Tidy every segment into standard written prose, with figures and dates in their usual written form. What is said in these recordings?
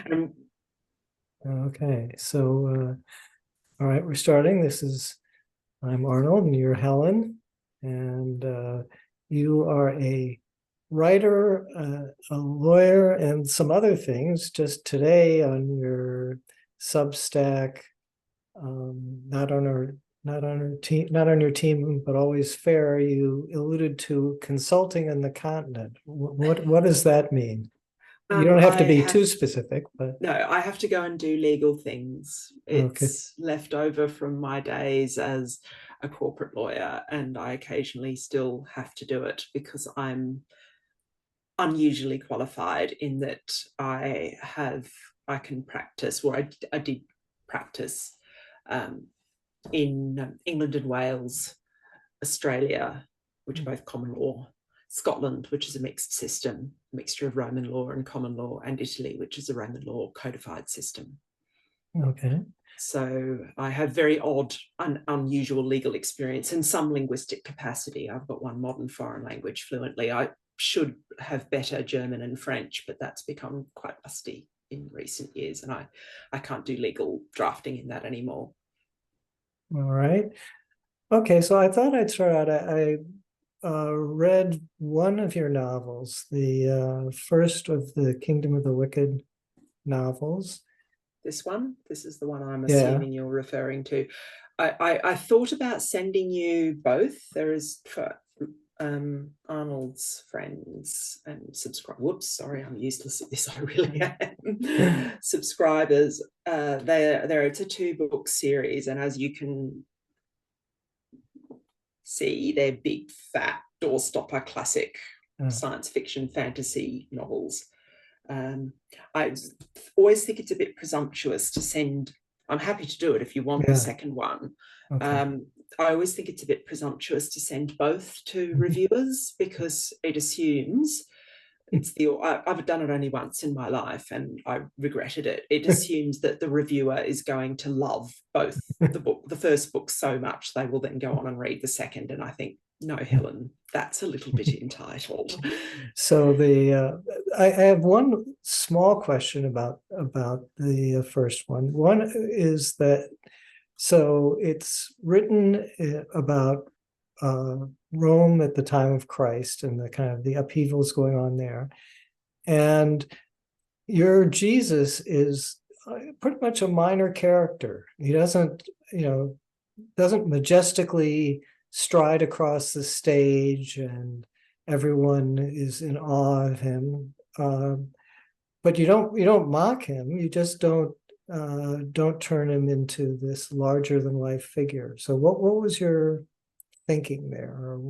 And Okay, so all right, we're starting. I'm Arnold, and you're Helen, and you are a writer, a lawyer, and some other things. Just today on your Substack, not on our team, not on your team, but always fair. You alluded to consulting in the continent. What does that mean? You don't have I to be have too specific, but no, I have to go and do legal things. okay. It's left over from my days as a corporate lawyer, and I occasionally still have to do it because I'm unusually qualified in that I can practice, or I did practice um, in England and Wales, Australia, which are both common law, Scotland, which is a mixed system, a mixture of Roman law and common law, and Italy, which is a Roman law codified system. Okay. So I have very odd, unusual legal experience and some linguistic capacity. I've got one modern foreign language fluently. I should have better German and French, but that's become quite rusty in recent years, and I can't do legal drafting in that anymore. All right. Okay, so I thought I'd start out. I read one of your novels, the first of the Kingdom of the Wicked novels. This is the one I'm Yeah, assuming you're referring to. I thought about sending you both. There is for Arnold's friends and subscribe. Whoops, sorry, I'm useless at this. I really am. Subscribers. It's a 2-book series, and as you can see, they're big, fat, doorstopper, classic science fiction fantasy novels. Um, I always think it's a bit presumptuous to send. I'm happy to do it if you want the yeah. second one. Okay. I always think it's a bit presumptuous to send both to reviewers because it assumes I've done it only once in my life and I regretted it. It assumes that the reviewer is going to love both the first book so much they will then go on and read the second. And I think, no, Helen, that's a little bit entitled. So I have one small question about the first one. One is that so it's written about uh, Rome at the time of Christ and the kind of the upheavals going on there. And your Jesus is pretty much a minor character. He doesn't majestically stride across the stage and everyone is in awe of him. But you don't mock him. You just don't turn him into this larger than life figure. So what was your thinking there? Or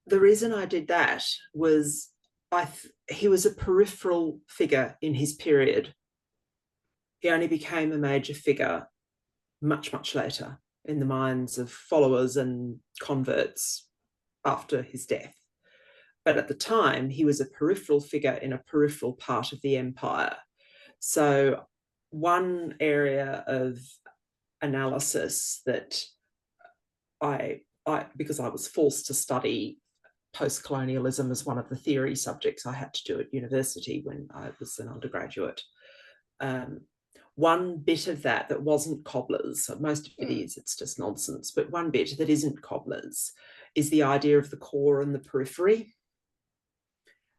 The reason I did that was he was a peripheral figure in his period. He only became a major figure much, much later in the minds of followers and converts after his death. But at the time, he was a peripheral figure in a peripheral part of the empire. So, one area of analysis that because I was forced to study post-colonialism as one of the theory subjects I had to do at university when I was an undergraduate. Um, one bit of that wasn't cobblers, so most of it is, it's just nonsense, but one bit that isn't cobblers is the idea of the core and the periphery.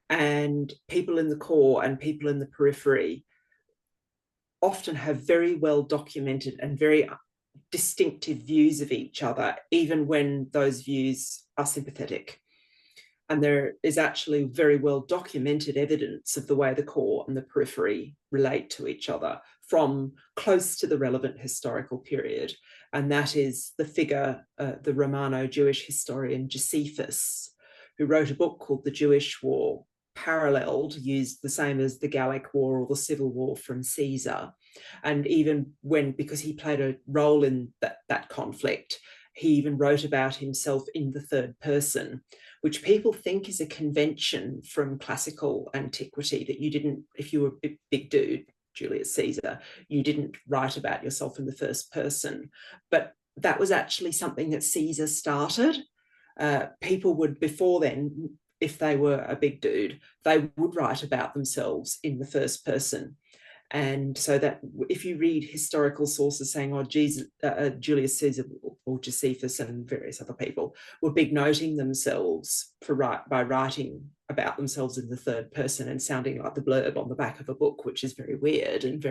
And people in the core and people in the periphery often have very well documented and very distinctive views of each other, even when those views are sympathetic. And there is actually very well documented evidence of the way the core and the periphery relate to each other from close to the relevant historical period. And that is the figure, the Romano-Jewish historian Josephus, who wrote a book called The Jewish War, paralleled, used the same as the Gallic War or the Civil War from Caesar. And even because he played a role in that conflict, he even wrote about himself in the third person, which people think is a convention from classical antiquity, that you didn't, if you were a big dude, Julius Caesar, you didn't write about yourself in the first person. But that was actually something that Caesar started. People would before then if they were a big dude, they would write about themselves in the first person. And so that if you read historical sources saying, oh, Julius Caesar or Josephus and various other people were big noting themselves by writing about themselves in the third person and sounding like the blurb on the back of a book, which is very weird and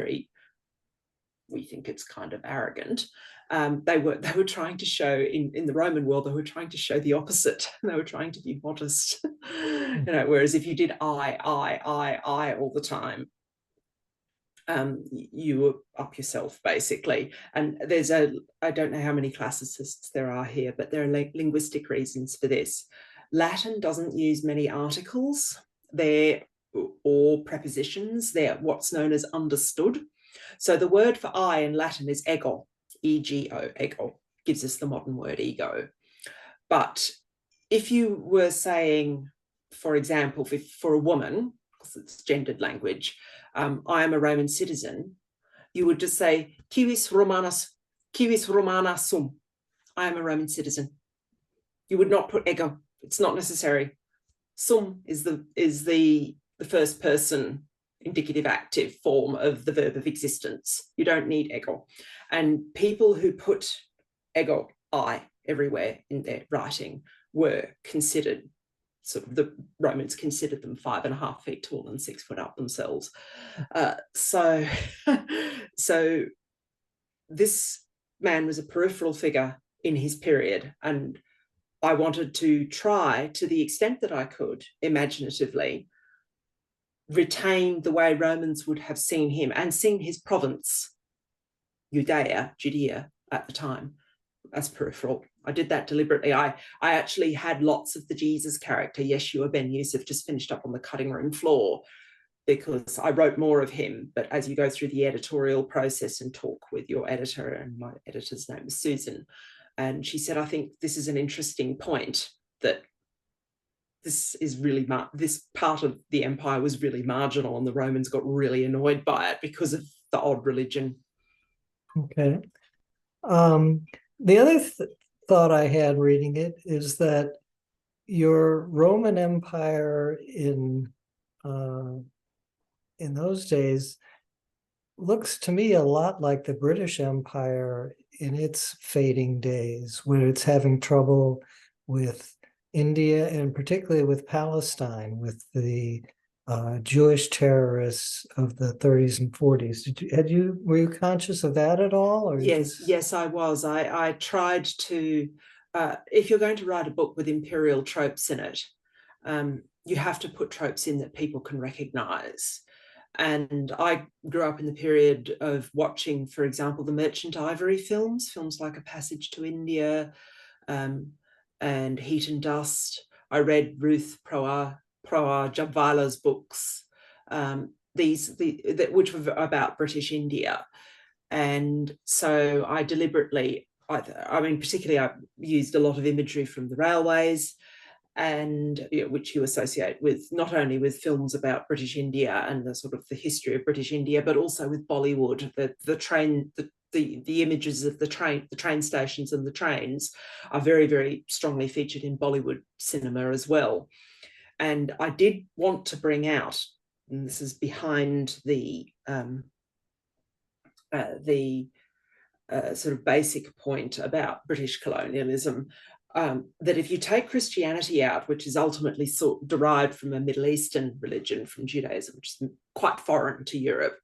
we think it's kind of arrogant. They were trying to show in the Roman world, they were trying to show the opposite. They were trying to be modest, whereas if you did I all the time, you were up yourself basically. And there's I don't know how many classicists there are here, but there are linguistic reasons for this. Latin doesn't use many articles or prepositions. They're what's known as understood. So the word for I in Latin is ego, E-G-O, ego, gives us the modern word ego. But if you were saying, for example, for a woman, because it's gendered language, I am a Roman citizen, you would just say, civis Romana sum, I am a Roman citizen. You would not put ego, it's not necessary. Sum is the first person indicative active form of the verb of existence. You don't need ego. And people who put ego, I, everywhere in their writing were considered, sort of the Romans considered them 5.5 feet tall and 6 foot up themselves. So this man was a peripheral figure in his period, and I wanted to try, to the extent that I could, imaginatively, retain the way Romans would have seen him and seen his province, Judea at the time, as peripheral. I did that deliberately. I actually had lots of the Jesus character, Yeshua ben Yusuf, just finished up on the cutting room floor because I wrote more of him. But as you go through the editorial process and talk with your editor, and my editor's name is Susan, and she said, I think this is an interesting point, that this part of the empire was really marginal and the Romans got really annoyed by it because of the odd religion. Okay. The other thought I had reading it is that your Roman Empire in those days looks to me a lot like the British Empire in its fading days, where it's having trouble with India and particularly with Palestine, with the Jewish terrorists of the 30s and 40s. Were you conscious of that at all? Or yes, I was. I tried to, if you're going to write a book with imperial tropes in it, you have to put tropes in that people can recognize. And I grew up in the period of watching, for example, the Merchant Ivory films like A Passage to India, and Heat and Dust. I read Ruth Proa Jabwala's books, which were about British India. And so I deliberately, particularly I used a lot of imagery from the railways, and which you associate with not only with films about British India and the sort of the history of British India, but also with Bollywood, the images of the train stations and the trains are very, very strongly featured in Bollywood cinema as well. And I did want to bring out, and this is behind the sort of basic point about British colonialism, that if you take Christianity out, which is ultimately derived from a Middle Eastern religion, from Judaism, which is quite foreign to Europe,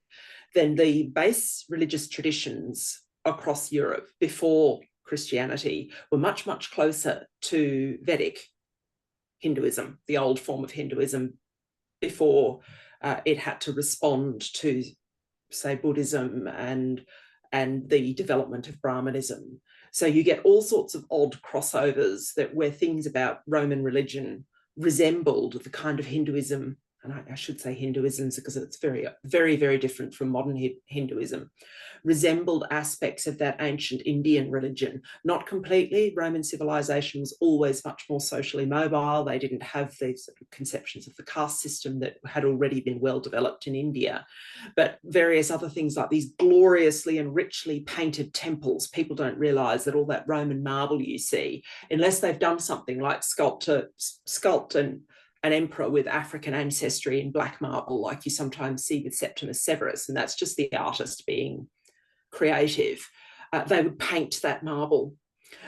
then the base religious traditions across Europe before Christianity were much, much closer to Vedic Hinduism, the old form of Hinduism, before it had to respond to, say, Buddhism and the development of Brahmanism. So you get all sorts of odd crossovers where things about Roman religion resembled the kind of Hinduism, and I should say Hinduisms because it's very, very, very different from modern Hinduism, resembled aspects of that ancient Indian religion. Not completely. Roman civilization was always much more socially mobile. They didn't have these conceptions of the caste system that had already been well developed in India. But various other things like these gloriously and richly painted temples, people don't realize that all that Roman marble you see, unless they've done something like sculpt and an emperor with African ancestry in black marble, like you sometimes see with Septimus Severus, and that's just the artist being creative. They would paint that marble.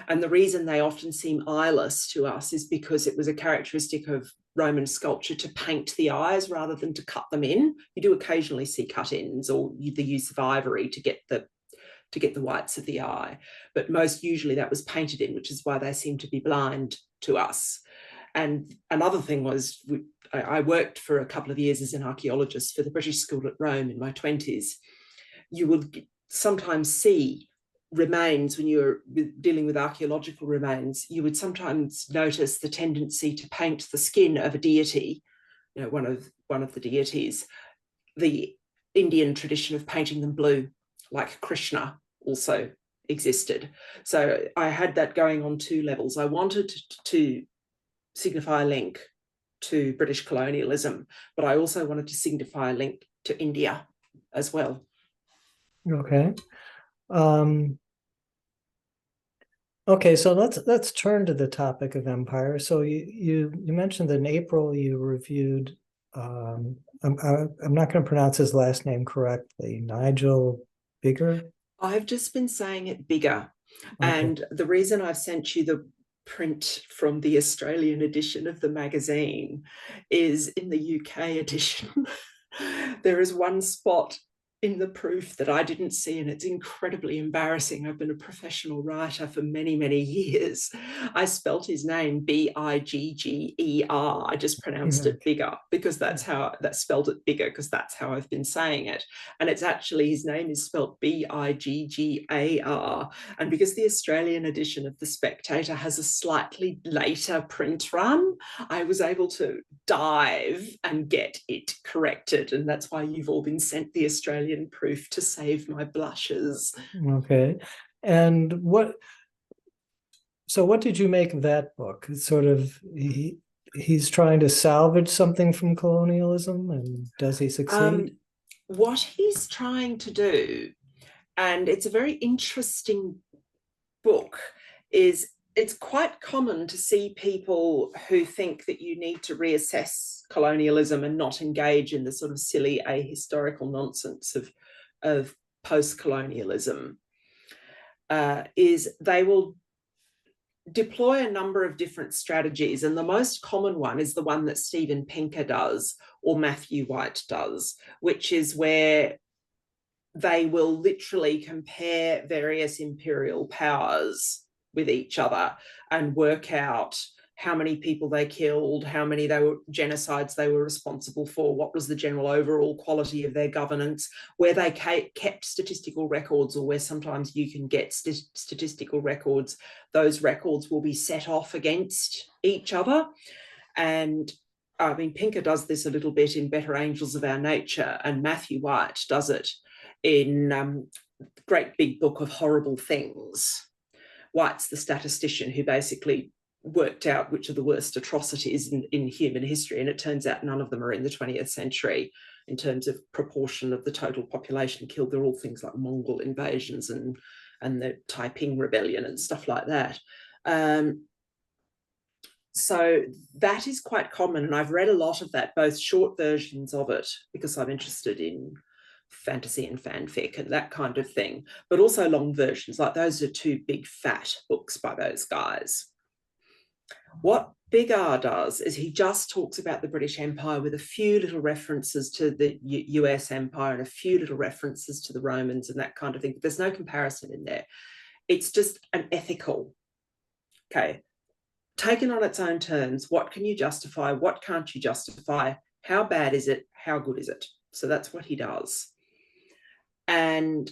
And the reason they often seem eyeless to us is because it was a characteristic of Roman sculpture to paint the eyes rather than to cut them in. You do occasionally see cut-ins or the use of ivory to get the whites of the eye, but most usually that was painted in, which is why they seem to be blind to us. And another thing was, I worked for a couple of years as an archaeologist for the British School at Rome in my 20s. You would sometimes see remains when you're dealing with archaeological remains. You would sometimes notice the tendency to paint the skin of a deity, one of the deities. The Indian tradition of painting them blue, like Krishna, also existed. So I had that going on two levels. I wanted to signify a link to British colonialism, but I also wanted to signify a link to India as well. Okay. Okay, so let's turn to the topic of empire. So you mentioned that in April you reviewed, I'm not going to pronounce his last name correctly, Nigel Baker. I've just been saying it bigger. Okay. And the reason I've sent you the print from the Australian edition of the magazine is in the UK edition. There is one spot in the proof that I didn't see, and it's incredibly embarrassing. I've been a professional writer for many, many years. I spelt his name Bigger. I just pronounced it bigger because that's spelled it bigger because that's how I've been saying it. And it's actually, his name is spelled Biggar. And because the Australian edition of The Spectator has a slightly later print run, I was able to dive and get it corrected. And that's why you've all been sent the Australian proof to save my blushes. Okay. And what did you make of that book? It's sort of, he's trying to salvage something from colonialism, and does he succeed? What he's trying to do, and it's a very interesting book, is it's quite common to see people who think that you need to reassess colonialism and not engage in the sort of silly ahistorical nonsense of post-colonialism, is they will deploy a number of different strategies. And the most common one is the one that Steven Pinker does or Matthew White does, which is where they will literally compare various imperial powers with each other and work out how many people they killed, how many genocides they were responsible for, what was the general overall quality of their governance, where they kept statistical records, or where sometimes you can get statistical records. Those records will be set off against each other. And I mean, Pinker does this a little bit in Better Angels of Our Nature, and Matthew White does it in Great Big Book of Horrible Things. White's the statistician who basically worked out which are the worst atrocities in human history, and it turns out none of them are in the 20th century in terms of proportion of the total population killed. They're all things like Mongol invasions and the Taiping Rebellion and stuff like that. So that is quite common, and I've read a lot of that, both short versions of it, because I'm interested in fantasy and fanfic and that kind of thing, but also long versions. Like, those are two big fat books by those guys. What Biggar does is he just talks about the British Empire with a few little references to the US Empire and a few little references to the Romans and that kind of thing. There's no comparison in there. It's just an ethical, okay, taken on its own terms. What can you justify? What can't you justify? How bad is it? How good is it? So that's what he does. And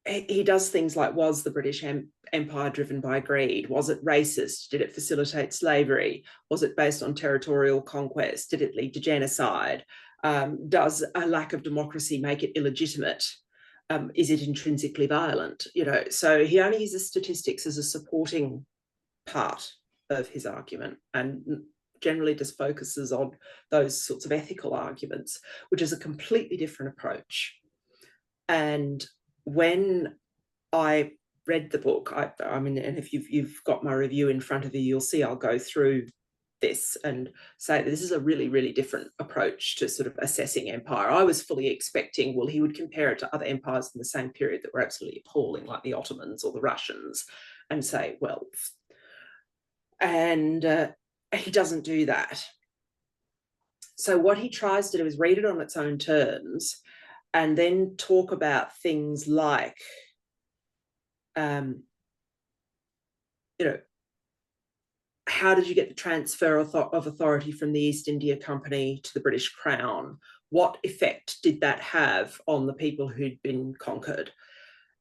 he does things like, was the British Empire driven by greed? Was it racist? Did it facilitate slavery? Was it based on territorial conquest? Did it lead to genocide? Does a lack of democracy make it illegitimate? Is it intrinsically violent? So he only uses statistics as a supporting part of his argument, and generally just focuses on those sorts of ethical arguments, which is a completely different approach. And when I read the book, I mean, and if you've got my review in front of you, you'll see I'll go through this and say that this is a really, really different approach to sort of assessing empire. I was fully expecting, well, he would compare it to other empires in the same period that were absolutely appalling, like the Ottomans or the Russians, and say, well, and he doesn't do that. So what he tries to do is read it on its own terms and then talk about things like, how did you get the transfer of authority from the East India Company to the British Crown? What effect did that have on the people who'd been conquered?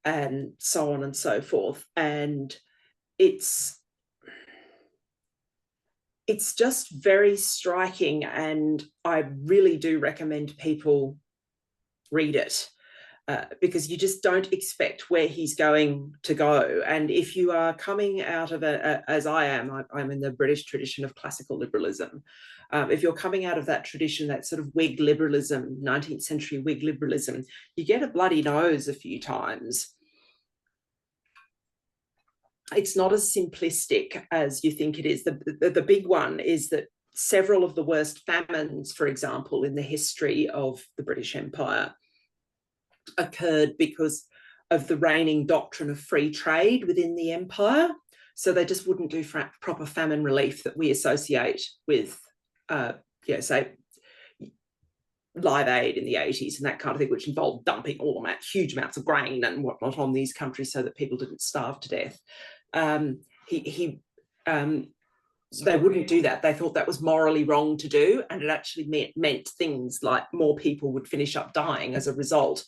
And so on and so forth. And it's just very striking, and I really do recommend people read it. Because you just don't expect where he's going to go. And if you are coming out of as I am, I'm in the British tradition of classical liberalism. If you're coming out of that tradition, that sort of Whig liberalism, 19th century Whig liberalism, you get a bloody nose a few times. It's not as simplistic as you think it is. The big one is that several of the worst famines, for example, in the history of the British Empire, occurred because of the reigning doctrine of free trade within the empire. So they just wouldn't do proper famine relief that we associate with, say, Live Aid in the 80s and that kind of thing, which involved dumping huge amounts of grain and whatnot on these countries so that people didn't starve to death. They wouldn't do that. They thought that was morally wrong to do, and it actually meant things like more people would finish up dying as a result.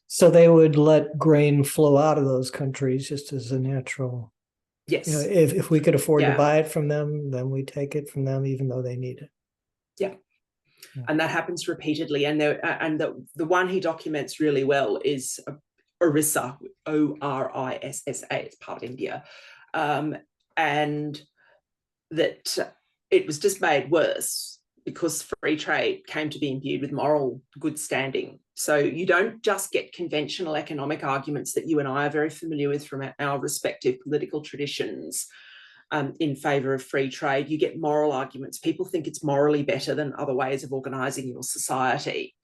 So they would let grain flow out of those countries just as a natural. Yes. If we could afford to buy it from them, then we take it from them, even though they need it. Yeah. And that happens repeatedly. And the one he documents really well is Orissa, Orissa. It's part of India, and that it was just made worse because free trade came to be imbued with moral good standing. So you don't just get conventional economic arguments that you and I are very familiar with from our respective political traditions in favour of free trade. You get moral arguments. People think it's morally better than other ways of organising your society.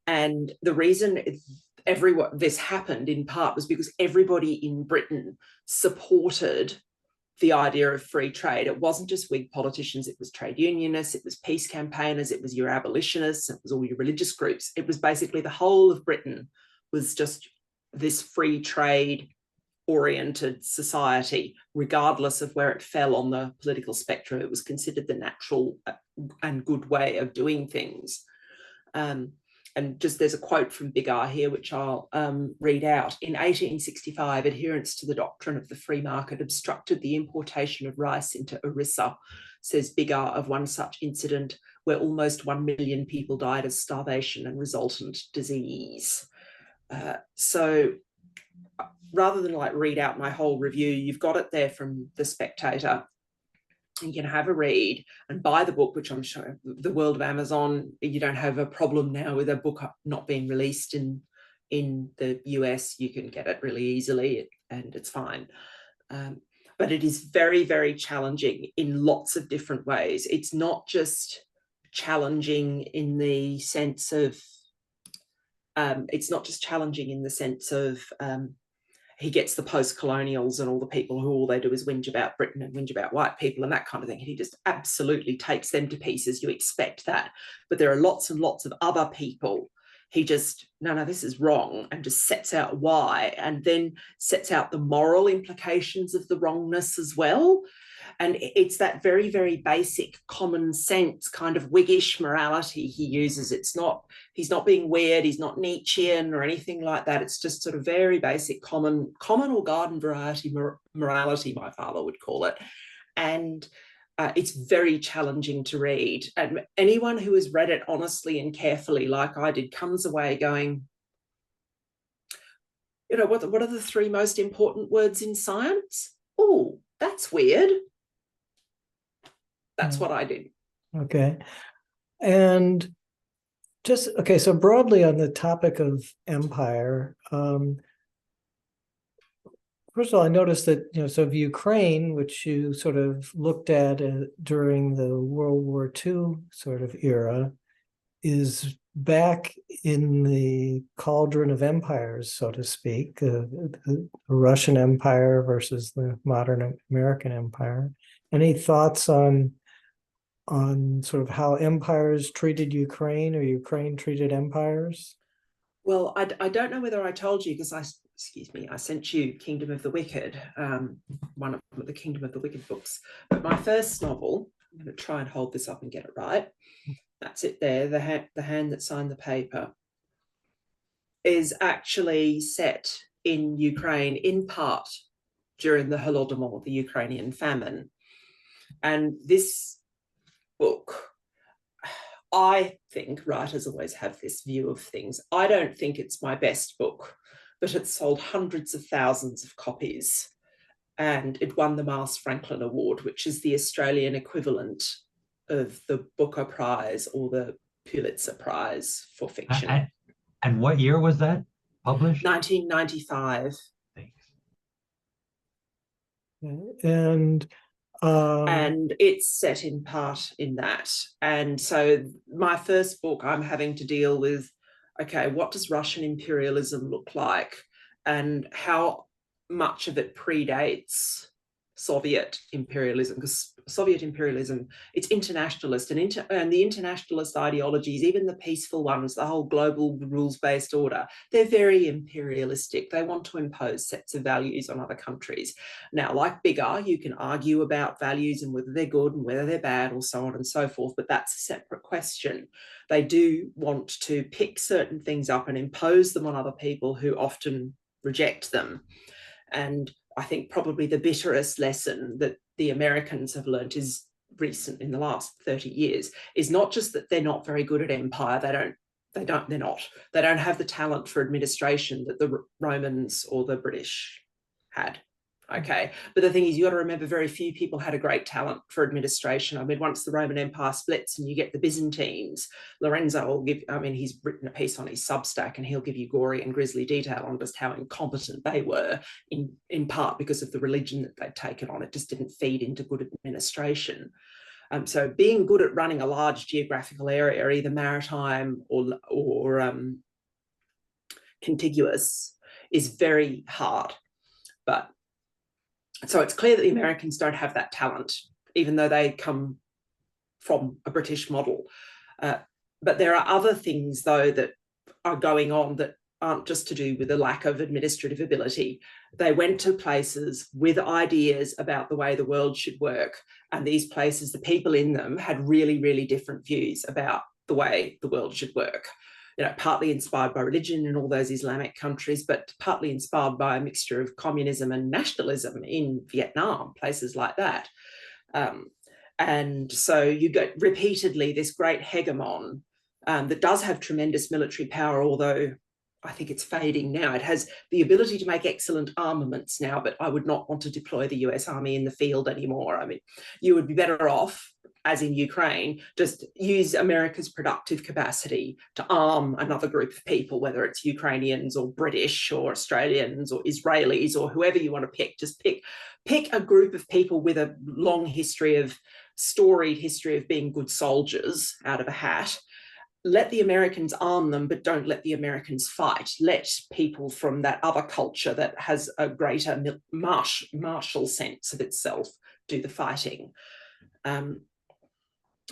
And the reason this happened in part was because everybody in Britain supported the idea of free trade. It wasn't just Whig politicians, it was trade unionists, it was peace campaigners, it was your abolitionists, it was all your religious groups. It was basically the whole of Britain was just this free trade oriented society, regardless of where it fell on the political spectrum. It was considered the natural and good way of doing things. And just there's a quote from Big R here, which I'll read out. In 1865, adherence to the doctrine of the free market obstructed the importation of rice into Orissa, says Big R of one such incident where almost 1 million people died of starvation and resultant disease. So rather than read out my whole review, you've got it there from The Spectator. You can have a read and buy the book, which I'm sure the world of Amazon, you don't have a problem now with a book not being released in the US. You can get it really easily and it's fine. But it is very, very challenging in lots of different ways. It's not just challenging in the sense of, he gets the post-colonials and all the people who all they do is whinge about Britain and whinge about white people and that kind of thing. And he just absolutely takes them to pieces. You expect that. But there are lots and lots of other people. He just, no, this is wrong, and just sets out why, and then sets out the moral implications of the wrongness as well. And it's that very, very basic common sense kind of Whiggish morality he uses. He's not being weird, he's not Nietzschean or anything like that. It's just sort of very basic common or garden variety morality, my father would call it. And it's very challenging to read. And anyone who has read it honestly and carefully, like I did, comes away going, what are the 3 most important words in science? Oh, that's weird. That's what I did. Okay. And so broadly on the topic of empire, First of all, I noticed that, so of Ukraine, which you sort of looked at during the World War II sort of era, is back in the cauldron of empires, so to speak, the Russian Empire versus the modern American Empire. Any thoughts on sort of how empires treated Ukraine or Ukraine treated empires? Well, I don't know whether I told you, because I sent you Kingdom of the Wicked, one of the Kingdom of the Wicked books. But my first novel, I'm going to try and hold this up and get it right. That's it there, the hand that signed the paper, is actually set in Ukraine, in part during the Holodomor, the Ukrainian famine. And this book, I think writers always have this view of things. I don't think it's my best book, but it's sold hundreds of thousands of copies, and it won the Miles Franklin Award, which is the Australian equivalent of the Booker Prize or the Pulitzer Prize for fiction. And what year was that published? 1995. Thanks. And and it's set in part in that. And so my first book, I'm having to deal with, okay, what does Russian imperialism look like, and how much of it predates Soviet imperialism? Because Soviet imperialism, it's internationalist, and the internationalist ideologies, even the peaceful ones, the whole global rules-based order, they're very imperialistic. They want to impose sets of values on other countries. Now, like Bigger, you can argue about values and whether they're good and whether they're bad, or so on and so forth, but that's a separate question. They do want to pick certain things up and impose them on other people who often reject them. And I think probably the bitterest lesson that the Americans have learned is recent, in the last 30 years, is not just that they're not very good at empire. They don't have the talent for administration that the Romans or the British had. Okay, but the thing is, you got to remember, very few people had a great talent for administration. I mean, once the Roman Empire splits and you get the Byzantines, Lorenzo will give, I mean, he's written a piece on his Substack and he'll give you gory and grisly detail on just how incompetent they were, in part because of the religion that they'd taken on. It just didn't feed into good administration. So being good at running a large geographical area, either maritime or contiguous, is very hard. But so it's clear that the Americans don't have that talent, even though they come from a British model. But there are other things, though, that are going on that aren't just to do with a lack of administrative ability. They went to places with ideas about the way the world should work. And these places, the people in them, had really, really different views about the way the world should work. You know, partly inspired by religion in all those Islamic countries, but partly inspired by a mixture of communism and nationalism in Vietnam, places like that. And so you get repeatedly this great hegemon that does have tremendous military power, although I think it's fading now. It has the ability to make excellent armaments now, but I would not want to deploy the US Army in the field anymore. I mean, you would be better off, as in Ukraine, just use America's productive capacity to arm another group of people, whether it's Ukrainians or British or Australians or Israelis or whoever you want to pick. Just pick a group of people with a long storied history of being good soldiers out of a hat. Let the Americans arm them, but don't let the Americans fight. Let people from that other culture that has a greater martial sense of itself do the fighting.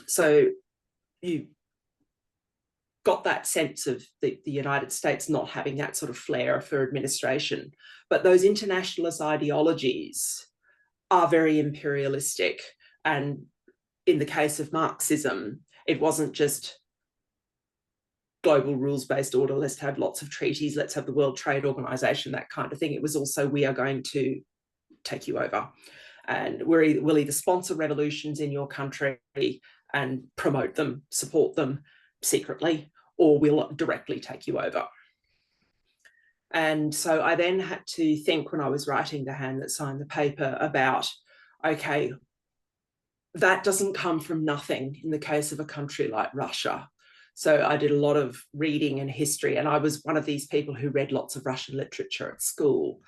So you got that sense of the United States not having that sort of flair for administration. But those internationalist ideologies are very imperialistic. And in the case of Marxism, it wasn't just global rules-based order, let's have lots of treaties, let's have the World Trade Organization, that kind of thing. It was also, we are going to take you over. And we'll either sponsor revolutions in your country and promote them, support them secretly, or we'll directly take you over. And so I then had to think, when I was writing The Hand That Signed the Paper, about, okay, that doesn't come from nothing in the case of a country like Russia. So I did a lot of reading and history, and I was one of these people who read lots of Russian literature at school.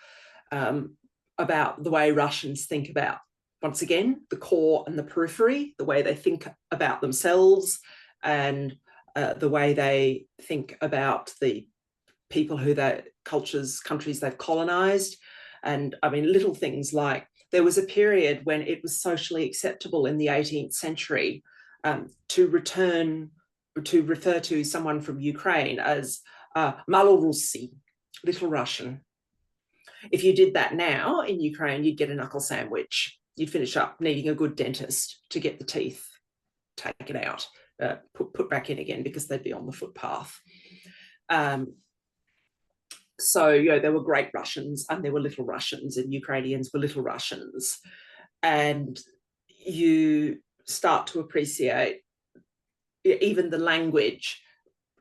about the way Russians think about, once again, the core and the periphery, the way they think about themselves, and the way they think about the people who their countries they've colonized. And I mean, little things like there was a period when it was socially acceptable in the 18th century to refer to someone from Ukraine as Malorussi, Little Russian. If you did that now in Ukraine, you'd get a knuckle sandwich. You'd finish up needing a good dentist to get the teeth taken out, put back in again, because they'd be on the footpath. So, you know, there were great Russians and there were little Russians, and Ukrainians were little Russians. And you start to appreciate even the language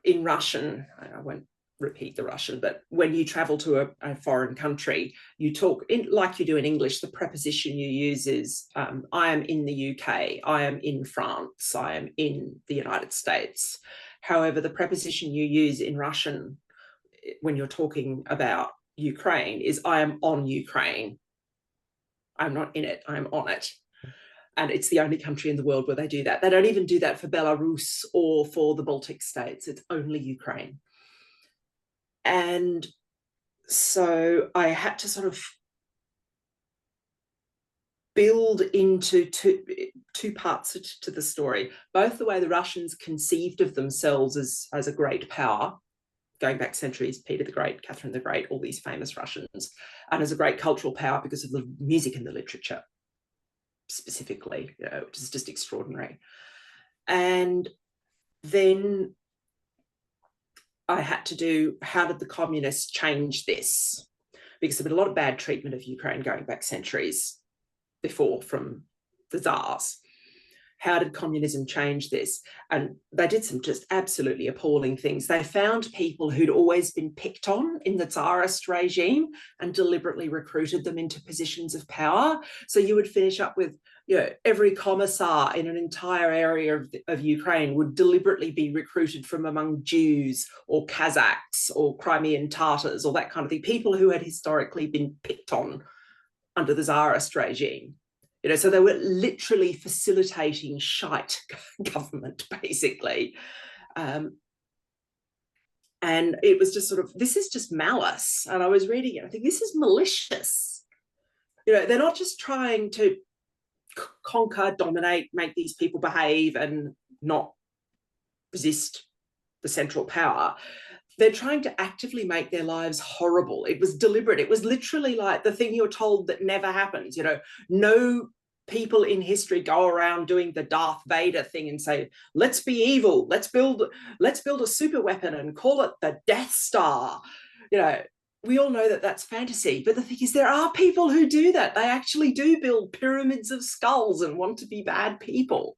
in Russian. I won't repeat the Russian, but when you travel to a foreign country, you talk like you do in English. The preposition you use is I am in the UK, I am in France, I am in the United States. However, the preposition you use in Russian when you're talking about Ukraine is I am on Ukraine. I'm not in it, I'm on it. And it's the only country in the world where they do that. They don't even do that for Belarus or for the Baltic states. It's only Ukraine. And so I had to sort of build into two parts to the story, both the way the Russians conceived of themselves as a great power, going back centuries, Peter the Great, Catherine the Great, all these famous Russians, and as a great cultural power because of the music and the literature specifically, you know, which is just extraordinary. And then I had to do, how did the communists change this? Because there had been a lot of bad treatment of Ukraine going back centuries before from the Tsars. How did communism change this? And they did some just absolutely appalling things. They found people who'd always been picked on in the Tsarist regime and deliberately recruited them into positions of power. So you would finish up with, you know, every commissar in an entire area of Ukraine would deliberately be recruited from among Jews or Kazakhs or Crimean Tatars or that kind of thing, people who had historically been picked on under the Tsarist regime. You know, so they were literally facilitating shite government, basically. And it was just sort of, this is just malice. And I was reading it, I think this is malicious. You know, they're not just trying to conquer, dominate, make these people behave and not resist the central power. They're trying to actively make their lives horrible. It was deliberate. It was literally like the thing you're told that never happens. You know, no people in history go around doing the Darth Vader thing and say, let's be evil. Let's build a super weapon and call it the Death Star. You know, we all know that that's fantasy. But the thing is, there are people who do that. They actually do build pyramids of skulls and want to be bad people.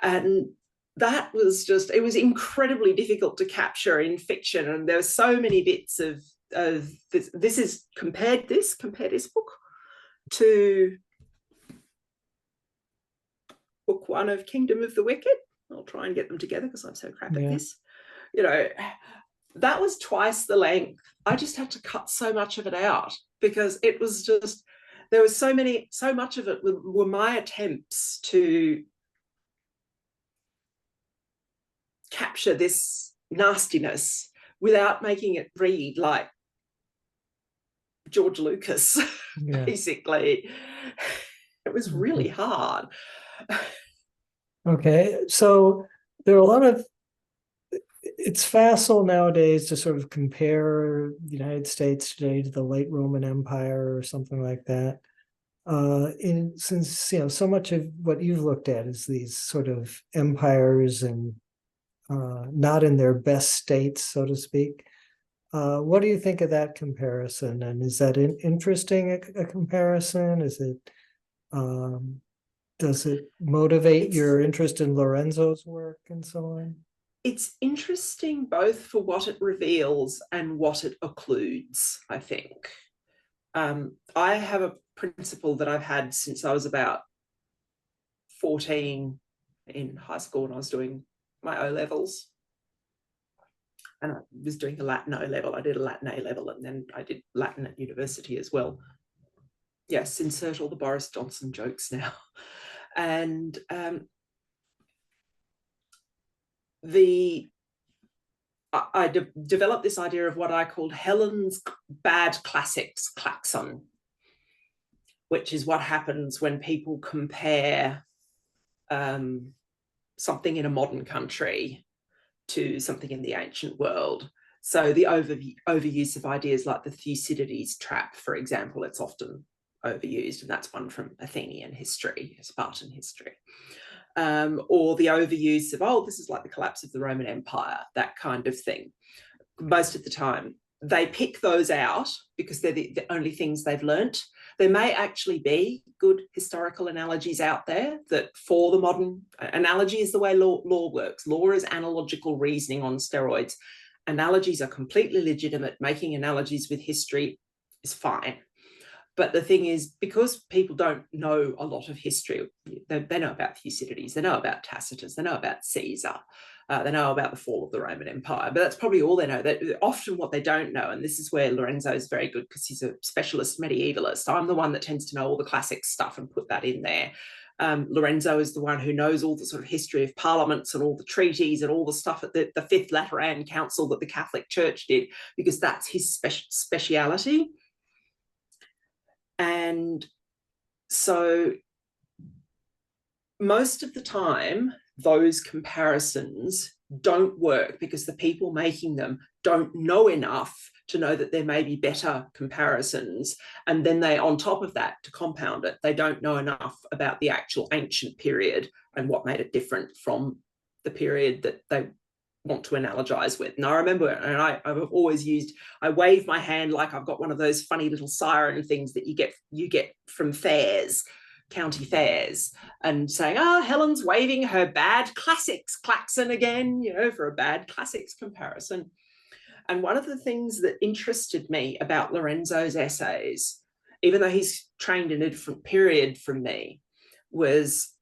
And that was just, it was incredibly difficult to capture in fiction. And there were so many bits of this. This is compare this book to book one of Kingdom of the Wicked. I'll try and get them together because I'm so crap at this. You know, that was twice the length. I just had to cut so much of it out because it was just, there was so much of it were my attempts to capture this nastiness without making it read like George Lucas, basically. It was really hard. Okay, so there are a lot of, it's facile nowadays to sort of compare the United States today to the late Roman Empire or something like that. Since, you know, so much of what you've looked at is these sort of empires and not in their best states, so to speak. What do you think of that comparison? And is that interesting, a comparison? Is it, does it motivate your interest in Lorenzo's work and so on? It's interesting both for what it reveals and what it occludes, I think. I have a principle that I've had since I was about 14 in high school when I was doing my O-levels. And I was doing a Latin O-level. I did a Latin A-level and then I did Latin at university as well. Yes, insert all the Boris Johnson jokes now. And I developed this idea of what I called Helens Bad Classics klaxon, which is what happens when people compare something in a modern country to something in the ancient world. So the overuse of ideas like the Thucydides trap, for example, it's often overused, and that's one from Athenian history, Spartan history. Or the overuse of, oh, this is like the collapse of the Roman Empire, that kind of thing. Most of the time, they pick those out because they're the only things they've learnt. There may actually be good historical analogies out there that for the modern, analogy is the way law works. Law is analogical reasoning on steroids. Analogies are completely legitimate. Making analogies with history is fine. But the thing is, because people don't know a lot of history, they know about Thucydides, they know about Tacitus, they know about Caesar, they know about the fall of the Roman Empire, but that's probably all they know. That often what they don't know, and this is where Lorenzo is very good because he's a specialist medievalist. I'm the one that tends to know all the classic stuff and put that in there. Lorenzo is the one who knows all the sort of history of parliaments and all the treaties and all the stuff at the Fifth Lateran Council that the Catholic Church did, because that's his speciality. And so most of the time, those comparisons don't work because the people making them don't know enough to know that there may be better comparisons. And then they, on top of that, to compound it, they don't know enough about the actual ancient period and what made it different from the period that they want to analogize with. And I remember, and I've always used, I wave my hand like I've got one of those funny little siren things that you get from fairs, county fairs, and saying, oh, Helen's waving her bad classics klaxon again, you know, for a bad classics comparison. And one of the things that interested me about Lorenzo's essays, even though he's trained in a different period from me, was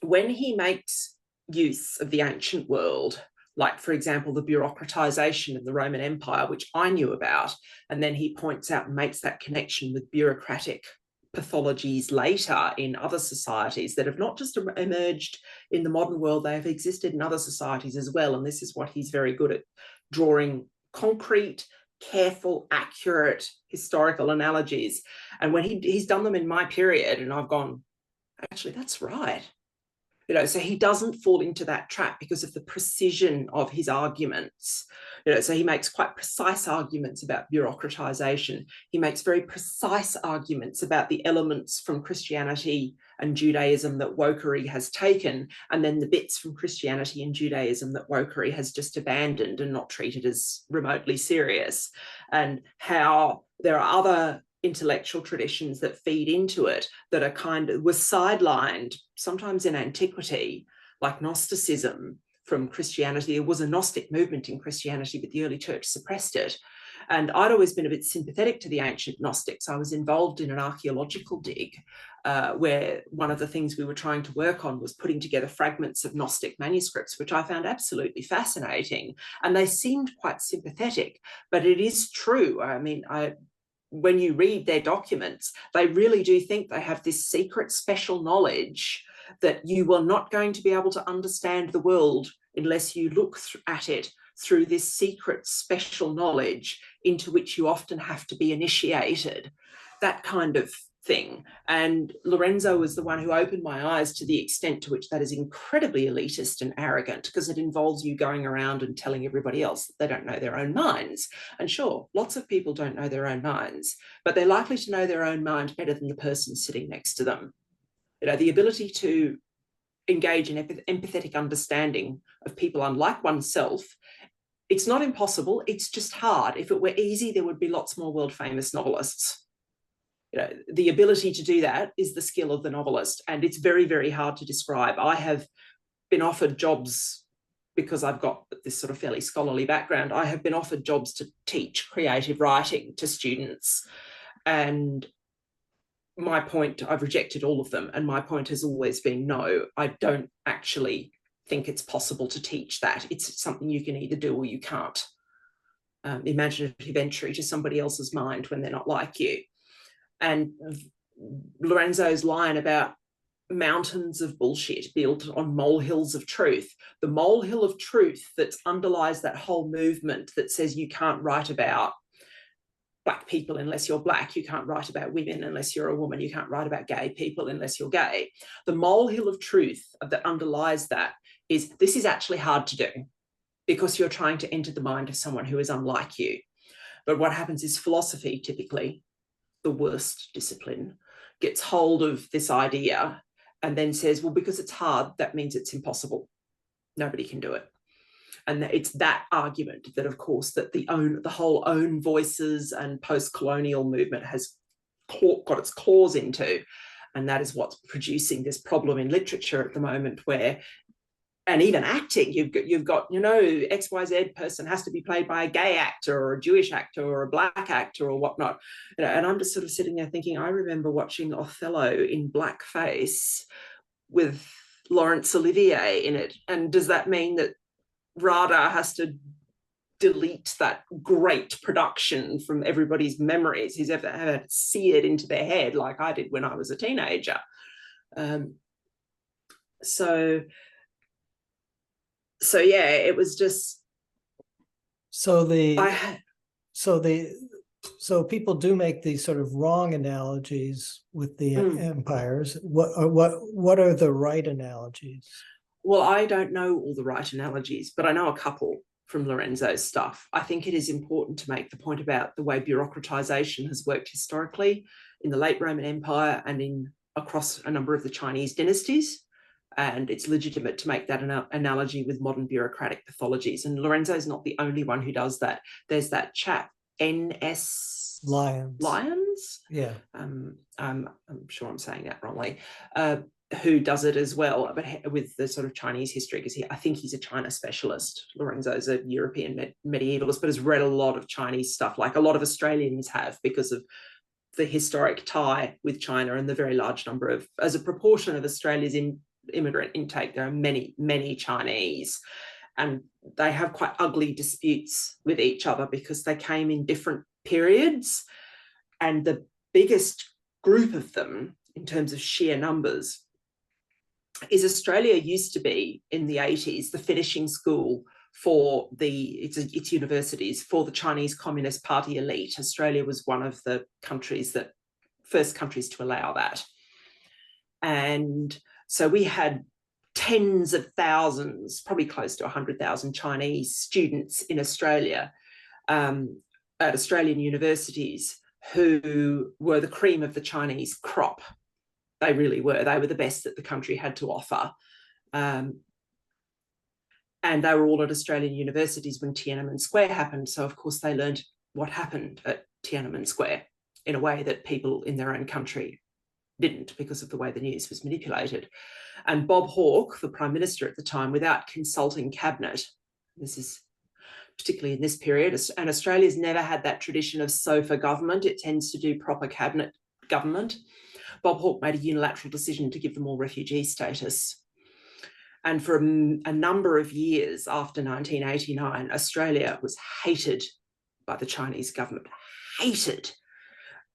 when he makes use of the ancient world, like, for example, the bureaucratization of the Roman Empire, which I knew about, and then he points out and makes that connection with bureaucratic pathologies later in other societies that have not just emerged in the modern world, they have existed in other societies as well. And this is what he's very good at, drawing concrete, careful, accurate historical analogies. And when he's done them in my period, and I've gone, actually, that's right. You know, so he doesn't fall into that trap because of the precision of his arguments. You know, so he makes quite precise arguments about bureaucratization. He makes very precise arguments about the elements from Christianity and Judaism that wokery has taken, and then the bits from Christianity and Judaism that wokery has just abandoned and not treated as remotely serious, and how there are other intellectual traditions that feed into it that are kind of, were sidelined sometimes in antiquity, like Gnosticism from Christianity. There was a Gnostic movement in Christianity, but the early church suppressed it. And I'd always been a bit sympathetic to the ancient Gnostics. I was involved in an archaeological dig where one of the things we were trying to work on was putting together fragments of Gnostic manuscripts, which I found absolutely fascinating. And they seemed quite sympathetic, but it is true. I mean, when you read their documents, they really do think they have this secret special knowledge that you are not going to be able to understand the world unless you look at it through this secret special knowledge into which you often have to be initiated, that kind of thing. And Lorenzo was the one who opened my eyes to the extent to which that is incredibly elitist and arrogant, because it involves you going around and telling everybody else that they don't know their own minds. And sure, lots of people don't know their own minds, but they're likely to know their own mind better than the person sitting next to them. You know, the ability to engage in empathetic understanding of people unlike oneself, it's not impossible, it's just hard. If it were easy, there would be lots more world famous novelists. You know, the ability to do that is the skill of the novelist, and it's very, very hard to describe. I have been offered jobs, because I've got this sort of fairly scholarly background, I have been offered jobs to teach creative writing to students, and my point, I've rejected all of them, and my point has always been, no, I don't actually think it's possible to teach that. It's something you can either do or you can't. Imaginative entry to somebody else's mind when they're not like you. And Lorenzo's line about mountains of bullshit built on molehills of truth, the molehill of truth that underlies that whole movement that says you can't write about Black people unless you're Black, you can't write about women unless you're a woman, you can't write about gay people unless you're gay. The molehill of truth that underlies that is, this is actually hard to do because you're trying to enter the mind of someone who is unlike you. But what happens is philosophy, typically the worst discipline, gets hold of this idea and then says, well, because it's hard, that means it's impossible. Nobody can do it. And it's that argument that, of course, that the whole own voices and post-colonial movement has got its claws into. And that is what's producing this problem in literature at the moment, where, and even acting, you've got, you know, XYZ person has to be played by a gay actor or a Jewish actor or a Black actor or whatnot. And I'm just sort of sitting there thinking, I remember watching Othello in blackface with Laurence Olivier in it. And does that mean that RADA has to delete that great production from everybody's memories who's ever had it seared into their head like I did when I was a teenager? So yeah, it was just. So people do make these sort of wrong analogies with the empires. What are the right analogies? Well, I don't know all the right analogies, but I know a couple from Lorenzo's stuff. I think it is important to make the point about the way bureaucratization has worked historically in the late Roman Empire and across a number of the Chinese dynasties. And it's legitimate to make that analogy with modern bureaucratic pathologies. And Lorenzo's not the only one who does that. There's that chap, N.S. Lyons? Yeah. I'm sure I'm saying that wrongly. Who does it as well, but with the sort of Chinese history, because I think he's a China specialist. Lorenzo's a European medievalist, but has read a lot of Chinese stuff, like a lot of Australians have, because of the historic tie with China and the very large number of, as a proportion of Australia's immigrant intake, there are many, many Chinese, and they have quite ugly disputes with each other because they came in different periods, and the biggest group of them in terms of sheer numbers is Australia used to be in the 80s the finishing school for its universities for the Chinese Communist Party elite. Australia was one of the first countries to allow that. And so we had tens of thousands, probably close to 100,000 Chinese students in Australia at Australian universities who were the cream of the Chinese crop. They really were. They were the best that the country had to offer. And they were all at Australian universities when Tiananmen Square happened. So, of course, they learned what happened at Tiananmen Square in a way that people in their own country didn't, because of the way the news was manipulated. And Bob Hawke, the Prime Minister at the time, without consulting cabinet, this is particularly in this period, and Australia's never had that tradition of sofa government. It tends to do proper cabinet government. Bob Hawke made a unilateral decision to give them all refugee status. And for a number of years after 1989, Australia was hated by the Chinese government, hated.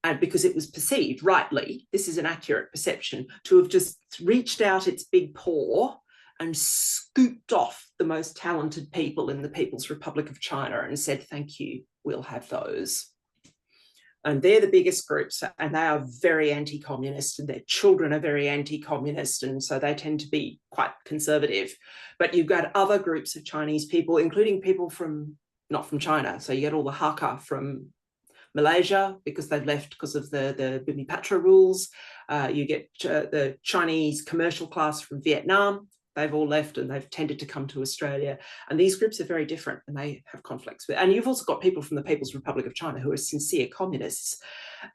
And because it was perceived, rightly, this is an accurate perception, to have just reached out its big paw and scooped off the most talented people in the People's Republic of China and said, thank you, we'll have those. And they're the biggest groups, and they are very anti-communist, and their children are very anti-communist, and so they tend to be quite conservative. But you've got other groups of Chinese people, including people not from China. So you get all the Hakka from Malaysia, because they've left because of the Bumipatra rules. You get the Chinese commercial class from Vietnam. They've all left and they've tended to come to Australia. And these groups are very different and they have conflicts with. And you've also got people from the People's Republic of China who are sincere communists.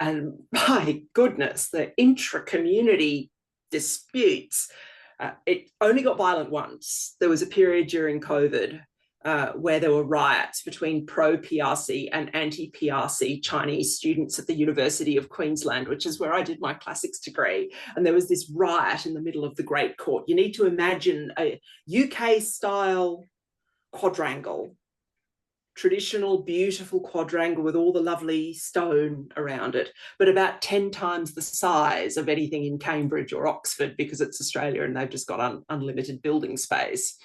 And my goodness, the intra-community disputes, it only got violent once. There was a period during COVID where there were riots between pro-PRC and anti-PRC Chinese students at the University of Queensland, which is where I did my classics degree. And there was this riot in the middle of the Great Court. You need to imagine a UK-style quadrangle traditional, beautiful quadrangle with all the lovely stone around it, but about 10 times the size of anything in Cambridge or Oxford, because it's Australia and they've just got unlimited building space.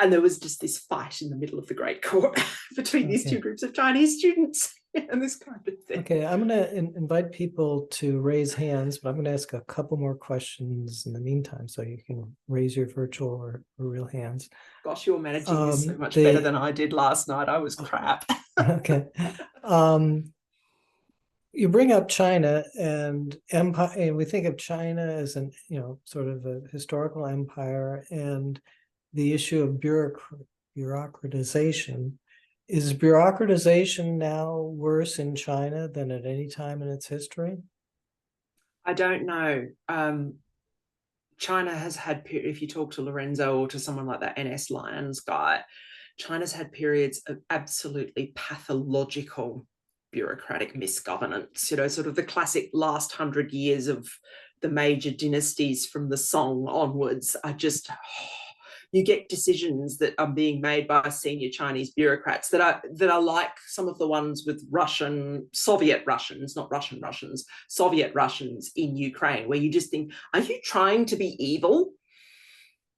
And there was just this fight in the middle of the Great Court between these two groups of Chinese students and this kind of thing. Okay, I'm going to invite people to raise hands, but I'm going to ask a couple more questions in the meantime, so you can raise your virtual or real hands. Gosh, you're managing this so much better than I did last night. I was crap. Okay. You bring up China and empire, and we think of China as an, sort of a historical empire, and the issue of bureaucratization. Is bureaucratization now worse in China than at any time in its history? I don't know. China has had, if you talk to Lorenzo or to someone like that NS Lions guy, China's had periods of absolutely pathological bureaucratic misgovernance, sort of the classic last 100 years of the major dynasties from the Song onwards are just, you get decisions that are being made by senior Chinese bureaucrats that are like some of the ones with Soviet Russians in Ukraine, where you just think, are you trying to be evil?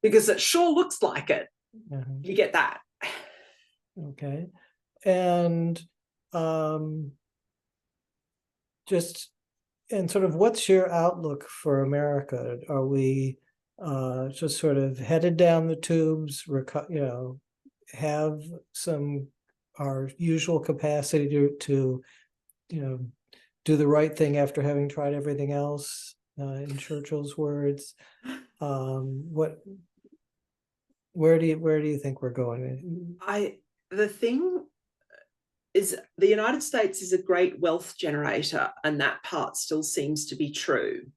Because it sure looks like it. You get that. Okay. And sort of what's your outlook for America? Are we just sort of headed down the tubes, have our usual capacity to do the right thing after having tried everything else, in Churchill's words? Where do you think we're going? The thing is, the United States is a great wealth generator, and that part still seems to be true.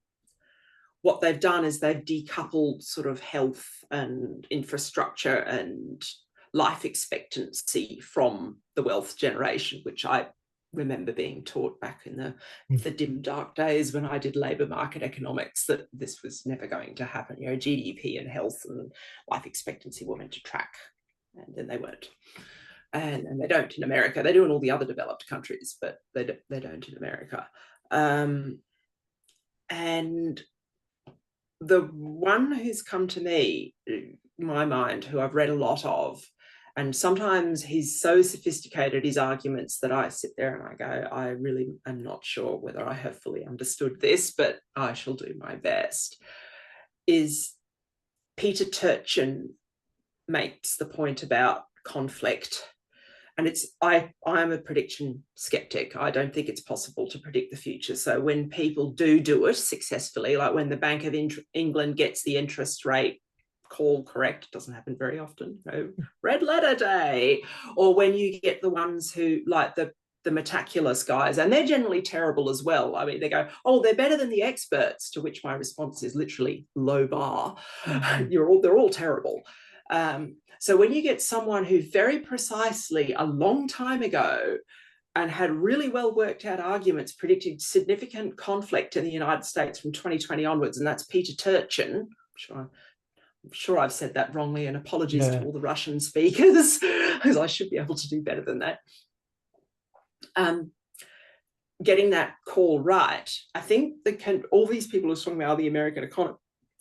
What they've done is they've decoupled sort of health and infrastructure and life expectancy from the wealth generation, which I remember being taught back in the dim, dark days when I did labour market economics, that this was never going to happen. GDP and health and life expectancy were meant to track, and then they weren't. And they don't in America. They do in all the other developed countries, but they don't in America. And the one who's come to me, in my mind, who I've read a lot of, and sometimes he's so sophisticated, his arguments, that I sit there and I go, I really am not sure whether I have fully understood this, but I shall do my best, is Peter Turchin makes the point about conflict. And I am a prediction skeptic. I don't think it's possible to predict the future. So when people do it successfully, like when the Bank of England gets the interest rate call correct, doesn't happen very often, red letter day, or when you get the ones who, like the meticulous guys, and they're generally terrible as well. I mean, they go, oh, they're better than the experts, to which my response is literally low bar. They're all terrible. So when you get someone who very precisely a long time ago and had really well worked out arguments predicted significant conflict in the United States from 2020 onwards, and that's Peter Turchin, I'm sure I've said that wrongly, and apologies to all the Russian speakers, because I should be able to do better than that. Getting that call right, I think all these people are talking about the American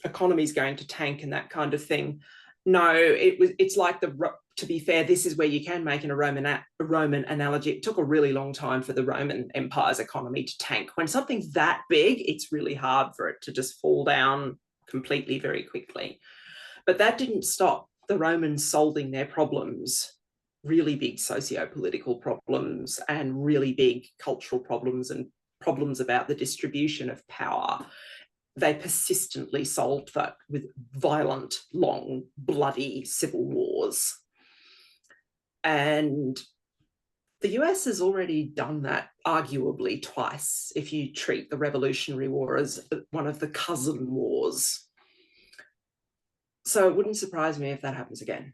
economy is going to tank and that kind of thing. No, it's like to be fair, this is where you can make a Roman analogy. It took a really long time for the Roman Empire's economy to tank. When something's that big, it's really hard for it to just fall down completely very quickly. But that didn't stop the Romans solving their problems, really big socio-political problems and really big cultural problems and problems about the distribution of power. They persistently solved that with violent, long, bloody civil wars. And the US has already done that arguably twice, if you treat the Revolutionary War as one of the cousin wars. So it wouldn't surprise me if that happens again.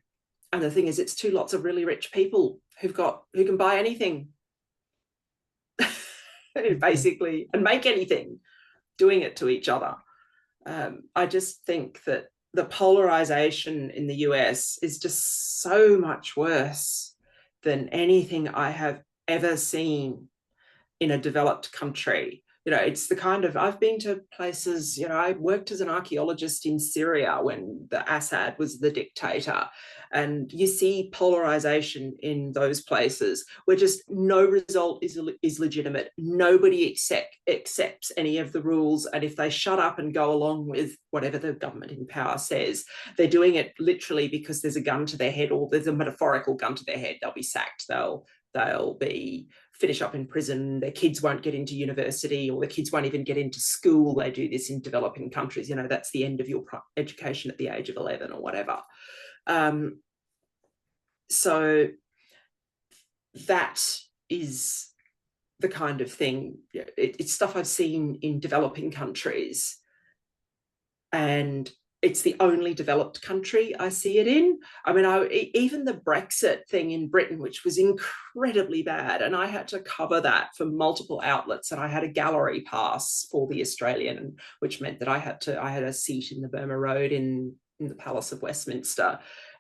And the thing is, it's two lots of really rich people who can buy anything, basically, and make anything, doing it to each other. I just think that the polarization in the US is just so much worse than anything I have ever seen in a developed country. You know, it's the kind of, I've been to places, you know, I worked as an archaeologist in Syria when the Assad was the dictator, and you see polarization in those places where just no result is legitimate. Nobody accepts any of the rules, and if they shut up and go along with whatever the government in power says, they're doing it literally because there's a gun to their head, or there's a metaphorical gun to their head. They'll be sacked, they'll be finish up in prison, their kids won't get into university, or their kids won't even get into school. They do this in developing countries. You know, that's the end of your education at the age of 11 or whatever. So that is the kind of thing, it's stuff I've seen in developing countries, and it's the only developed country I see it in. I mean, even the Brexit thing in Britain, which was incredibly bad, and I had to cover that for multiple outlets, and I had a gallery pass for the Australian, which meant that I had a seat in the Burma Road in the Palace of Westminster,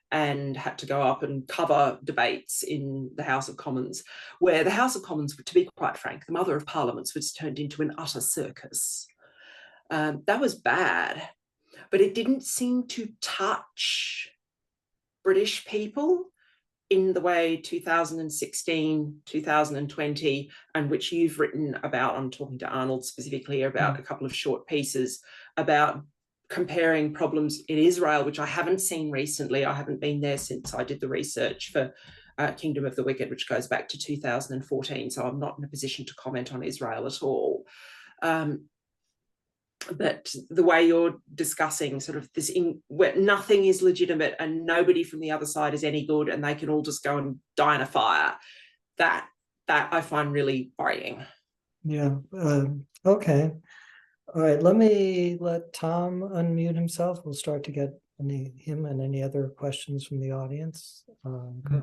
and had to go up and cover debates in the House of Commons, where the House of Commons, to be quite frank, the mother of parliaments, was turned into an utter circus. That was bad. But it didn't seem to touch British people in the way 2016, 2020, and which you've written about. I'm talking to Arnold specifically about a couple of short pieces about comparing problems in Israel, which I haven't seen recently. I haven't been there since I did the research for Kingdom of the Wicked, which goes back to 2014. So I'm not in a position to comment on Israel at all. But the way you're discussing sort of this, where nothing is legitimate and nobody from the other side is any good, and they can all just go and die in a fire, that I find really worrying. Yeah. Okay. All right. Let Tom unmute himself. We'll start to get him and any other questions from the audience.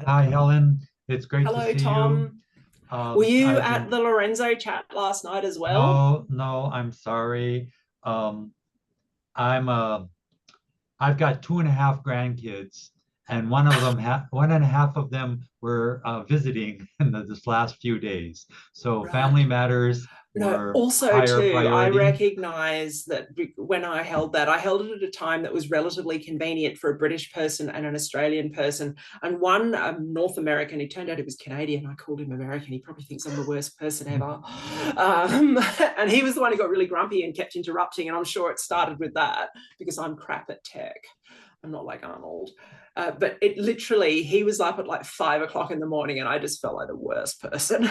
Hi, Helen. It's great Hello, to see Tom. you. Were you at the Lorenzo chat last night as No, well? no, I'm sorry. I've got 2.5 grandkids, and one and a half of them were visiting in this last few days. So Right. family matters No, were also higher too, priority. I recognize that when I held it at a time that was relatively convenient for a British person and an Australian person. And one North American, he turned out he was Canadian. I called him American. He probably thinks I'm the worst person ever. And he was the one who got really grumpy and kept interrupting. And I'm sure it started with that because I'm crap at tech. I'm not like Arnold. But it literally, he was up at like 5 o'clock in the morning, and I just felt like the worst person.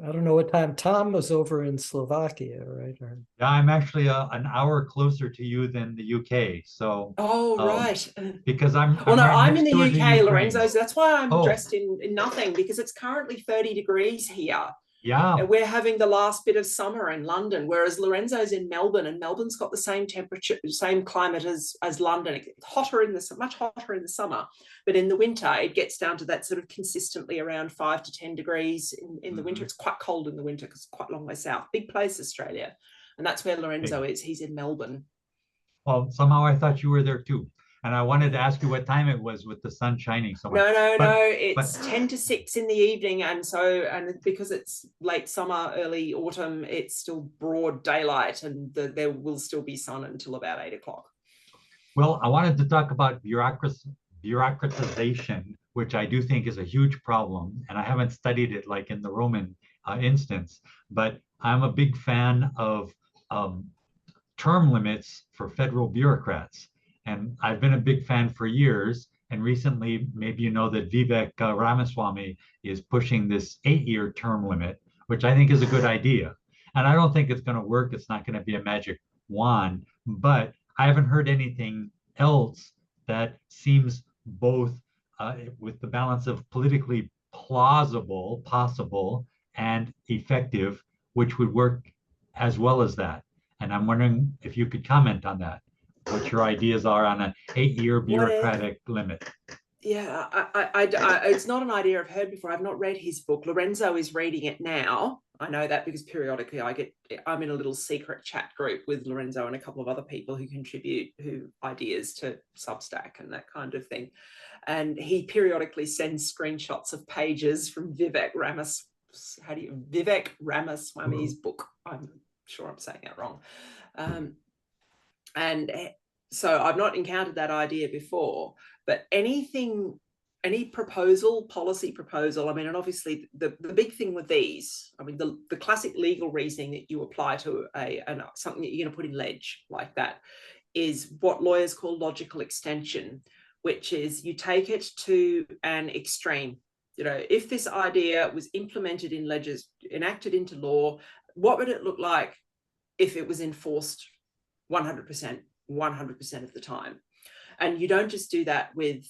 I don't know what time. Tom was over in Slovakia, right? Yeah, I'm actually an hour closer to you than the UK. So, right. Because I'm well, no, right I'm next in door the to UK, Ukraine. Lorenzo's. That's why I'm dressed in nothing, because it's currently 30 degrees here. Yeah. And we're having the last bit of summer in London, whereas Lorenzo's in Melbourne, and Melbourne's got the same temperature, same climate as London. It's much hotter in the summer, but in the winter it gets down to that sort of consistently around 5 to 10 degrees in the winter. It's quite cold in the winter because it's quite a long way south. Big place, Australia, and that's where Lorenzo is. He's in Melbourne. Well, somehow I thought you were there too. And I wanted to ask you what time it was with the sun shining so much. No. It's 10 to 6 in the evening. And because it's late summer, early autumn, it's still broad daylight, and there will still be sun until about 8 o'clock. Well, I wanted to talk about bureaucratization, which I do think is a huge problem. And I haven't studied it like in the Roman instance, but I'm a big fan of term limits for federal bureaucrats. And I've been a big fan for years. And recently, maybe you know that Vivek Ramaswamy is pushing this 8-year term limit, which I think is a good idea. And I don't think it's going to work. It's not going to be a magic wand, but I haven't heard anything else that seems both with the balance of politically plausible, possible, and effective, which would work as well as that. And I'm wondering if you could comment on that, what your ideas are on an 8-year bureaucratic limit. Yeah, it's not an idea I've heard before. I've not read his book. Lorenzo is reading it now. I know that because periodically I'm in a little secret chat group with Lorenzo and a couple of other people who contribute ideas to Substack and that kind of thing. And he periodically sends screenshots of pages from Vivek Ramaswamy's book. I'm sure I'm saying that wrong. And so I've not encountered that idea before, but any proposal, policy proposal, I mean, and obviously the big thing with these, I mean, the classic legal reasoning that you apply to something that you're going to put in ledge like that is what lawyers call logical extension, which is you take it to an extreme. You know, if this idea was implemented in enacted into law, what would it look like if it was enforced 100% of the time? And you don't just do that with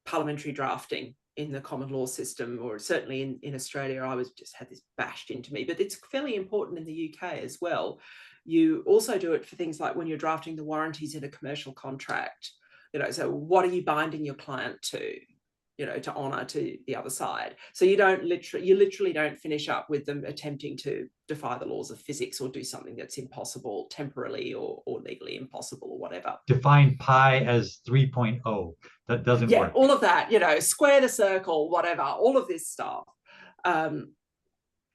parliamentary drafting in the common law system, or certainly in Australia. I just had this bashed into me, but it's fairly important in the UK as well. You also do it for things like when you're drafting the warranties in a commercial contract. You know, so what are you binding your client to? You know, to honour to the other side. So you literally don't finish up with them attempting to defy the laws of physics or do something that's impossible temporally or legally impossible or whatever. Define pi as 3.0. That doesn't work. Yeah, all of that, you know, square the circle, whatever, all of this stuff.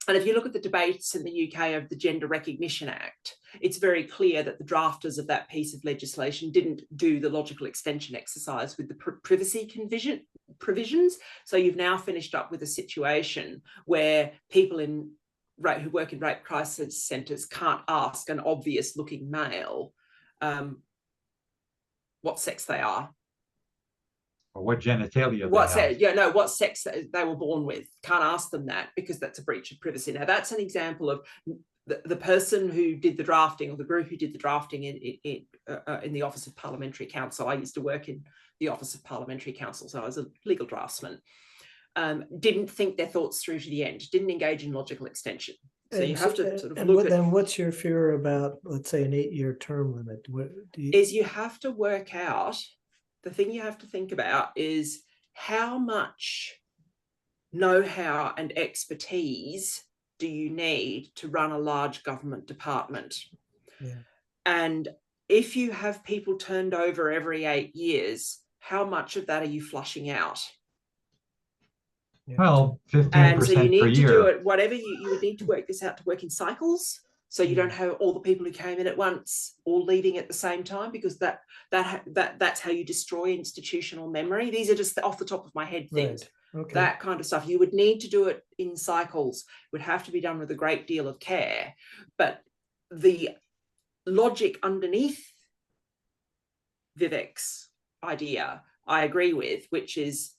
And if you look at the debates in the UK of the Gender Recognition Act, it's very clear that the drafters of that piece of legislation didn't do the logical extension exercise with the privacy provisions. So you've now finished up with a situation where people who work in rape crisis centres can't ask an obvious looking male what sex they are. Or what genitalia what sex they were born with. Can't ask them that because that's a breach of privacy. Now that's an example of the person who did the drafting, or the group who did the drafting in the Office of Parliamentary Counsel. I used to work in the Office of Parliamentary Counsel, so I was a legal draftsman. Didn't think their thoughts through to the end, didn't engage in logical extension. So you have to sort of look at... Then what's your fear about, let's say, an 8-year term limit? You have to work out, the thing you have to think about is how much know-how and expertise do you need to run a large government department? Yeah. And if you have people turned over every 8 years, how much of that are you flushing out? Yeah. Well, 15% and so you need per to year. do it, whatever you would need to work this out to work in cycles. So you don't have all the people who came in at once all leaving at the same time, because that's how you destroy institutional memory. These are just off the top of my head things. Right. Okay. That kind of stuff. You would need to do it in cycles. It would have to be done with a great deal of care. But the logic underneath Vivek's idea, I agree with, which is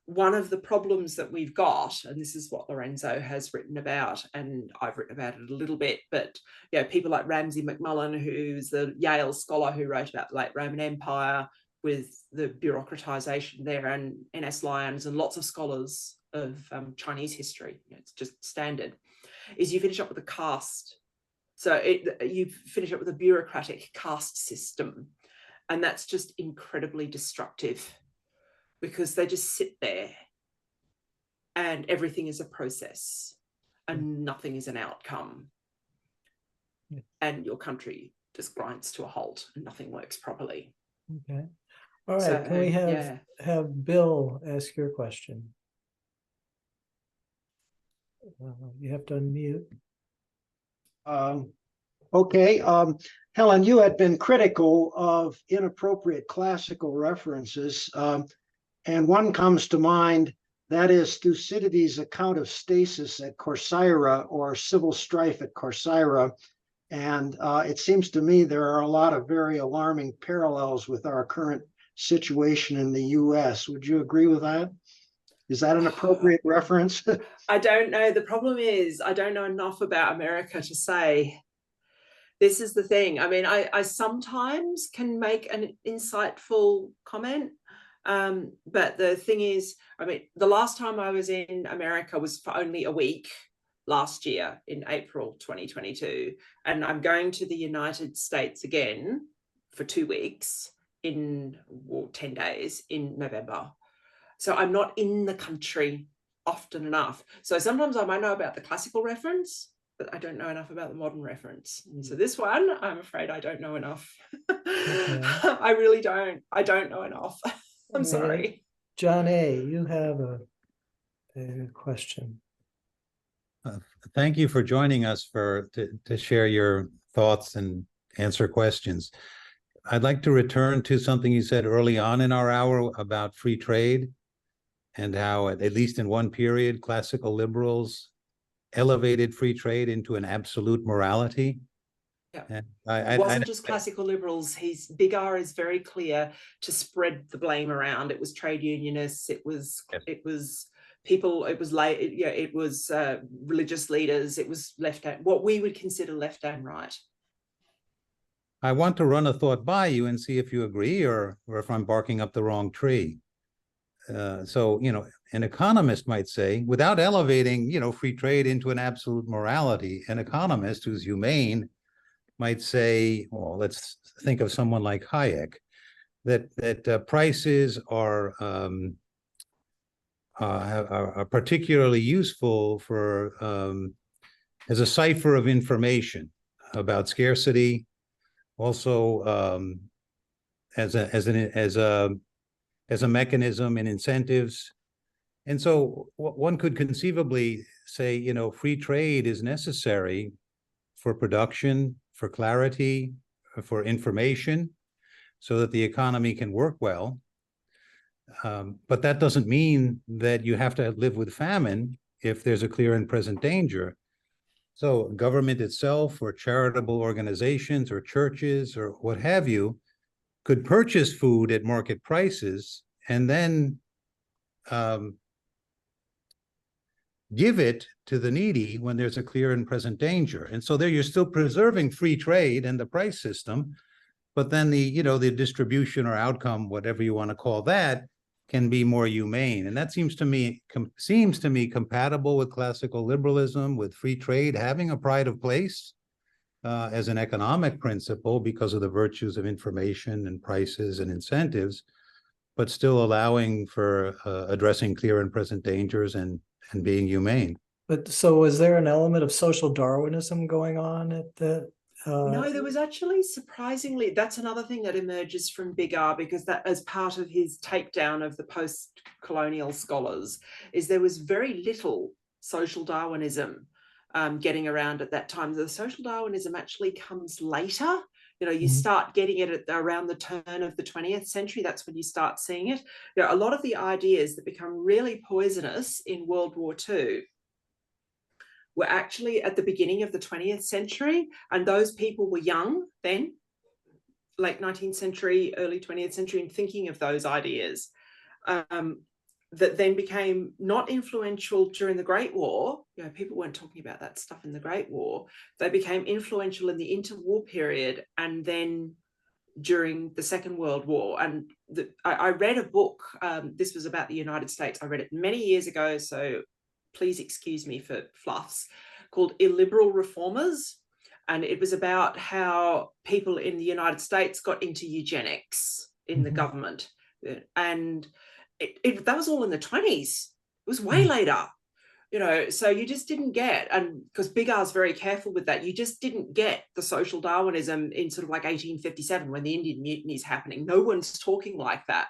one of the problems that we've got, and this is what Lorenzo has written about, and I've written about it a little bit, but you know, people like Ramsay MacMullen, who's the Yale scholar who wrote about the late Roman Empire with the bureaucratization there, and N.S. Lyons and lots of scholars of Chinese history, it's just standard, is you finish up with a caste. So you finish up with a bureaucratic caste system, and that's just incredibly destructive, because they just sit there and everything is a process and nothing is an outcome. Yeah. And your country just grinds to a halt and nothing works properly. Okay. All right. So, can we have Bill ask your question? You have to unmute. Okay. Helen, you had been critical of inappropriate classical references. And one comes to mind, that is Thucydides' account of stasis at Corcyra, or civil strife at Corcyra. And it seems to me there are a lot of very alarming parallels with our current situation in the US. Would you agree with that? Is that an appropriate reference? I don't know. The problem is I don't know enough about America to say. This is the thing. I mean, I sometimes can make an insightful comment. But the thing is, I mean, the last time I was in America was for only a week last year in April 2022. And I'm going to the United States again for 2 weeks in 10 days in November. So I'm not in the country often enough. So sometimes I might know about the classical reference, but I don't know enough about the modern reference. So this one, I'm afraid I don't know enough. Okay. I really don't. I don't know enough. I'm Okay. sorry. John A., you have a question. Thank you for joining us to share your thoughts and answer questions. I'd like to return to something you said early on in our hour about free trade and how, at least in one period, classical liberals elevated free trade into an absolute morality. Yeah. And It wasn't just classical liberals. Big R is very clear to spread the blame around. It was trade unionists. It was Yes. people. It was it was religious leaders. It was left, what we would consider left and right. I want to run a thought by you and see if you agree or if I'm barking up the wrong tree. So, an economist might say, without elevating, free trade into an absolute morality, an economist who's humane might say, well, let's think of someone like Hayek, that prices are particularly useful for as a cipher of information about scarcity, also as a mechanism in incentives. And so one could conceivably say, free trade is necessary for production, for clarity, for information, so that the economy can work well. But that doesn't mean that you have to live with famine if there's a clear and present danger. So government itself or charitable organizations or churches or what have you could purchase food at market prices and then give it to the needy when there's a clear and present danger. And so there you're still preserving free trade and the price system, but then the distribution or outcome, whatever you want to call that, can be more humane. And that seems to me compatible with classical liberalism, with free trade having a pride of place as an economic principle because of the virtues of information and prices and incentives, but still allowing for addressing clear and present dangers and being humane. But so is there an element of social Darwinism going on at the No, there was actually, surprisingly, that's another thing that emerges from Big R, because that, as part of his takedown of the post-colonial scholars, is there was very little social Darwinism getting around at that time. The social Darwinism actually comes later. You start getting it around the turn of the 20th century. That's when you start seeing it. A lot of the ideas that become really poisonous in World War II were actually at the beginning of the 20th century, and those people were young then, late 19th century, early 20th century, and thinking of those ideas that then became not influential during the Great War. People weren't talking about that stuff in the Great War. They became influential in the interwar period and then during the Second World War. And I read a book, this was about the United States. I read it many years ago, so please excuse me for fluffs, called Illiberal Reformers. And it was about how people in the United States got into eugenics in the government. And that was all in the 20s. It was way later. So you just didn't get, and because Big R's very careful with that, you just didn't get the social Darwinism in sort of like 1857 when the Indian Mutiny is happening. No one's talking like that.